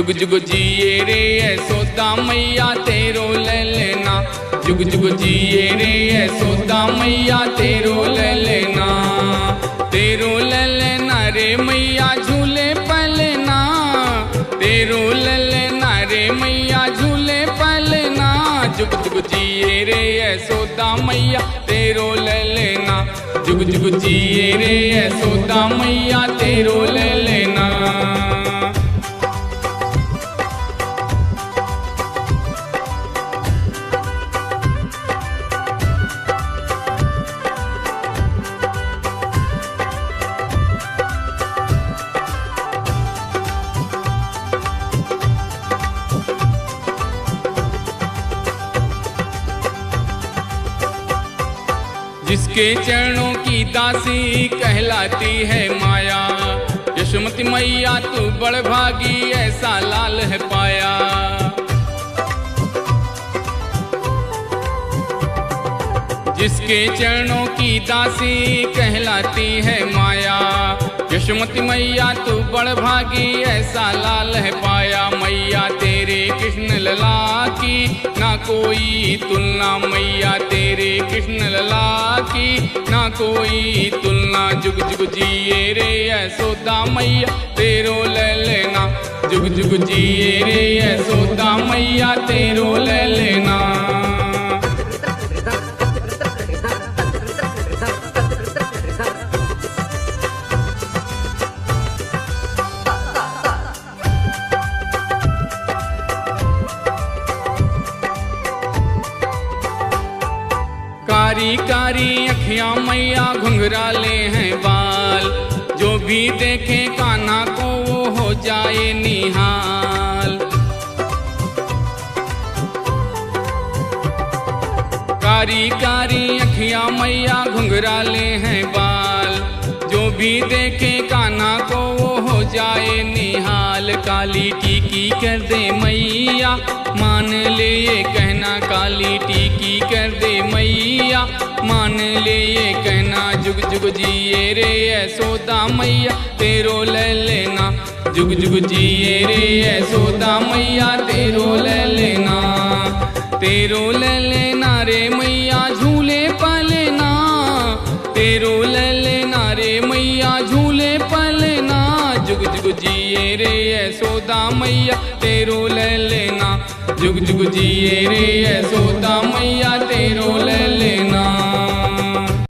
जुग जुग जिए रे यशोदा मैया तेरो ले लेना, जुग जुग जिए रे यशोदा मैया तेरो ले लेना, तेरो ले लेना रे मैया झूले पलना, तेरो ले लेना रे मैया झूले पलना, जुग जुग जिए रे यशोदा मैया तेरो ले लेना, जुग जुग जिए रे यशोदा मैया तेरो ले लेना। जिसके चरणों की दासी कहलाती है माया, यशोमती मैया तू बड़ भागी ऐसा लाल है पाया। जिसके चरणों की दासी कहलाती है माया, यशोमती मैया तू बड़ भागी ऐसा लाल है पाया। मैया तेरे कृष्ण लला की ना कोई तुलना, मैया तेरे कृष्ण लला की ना कोई तुलना, जुग जुग जिए रे यशोदा मैया तेरो ले लेना, जुग जुग जिए रे यशोदा मैया तेरो ले लेना। कारी कारी अखियां मैया घुंघराले हैं बाल, जो भी देखे कान्हा को वो हो जाए निहाल। कारी कारी अखियां मैया घुंघराले हैं बाल, जो भी देखे कान्हा को वो हो जाए निहाल। काली टीकी कर दे मैया मान ले ये कहना, काली टीकी कर दे मैया मान ले ये कहना, जुग जुग जिए रे यशोदा मैया तेरो ले लेना, जुग जुग जिए रे यशोदा मैया तेरो ले लेना, तेरो ले लेना रे मैया झूले पलना, तेरो ले लेना रे मैया झूले पलना, जुग जुग जिए रे यशोदा मैया तेरो ले लेना, जुग जुग जिए रे यशोदा मैया तेरो ले लेना।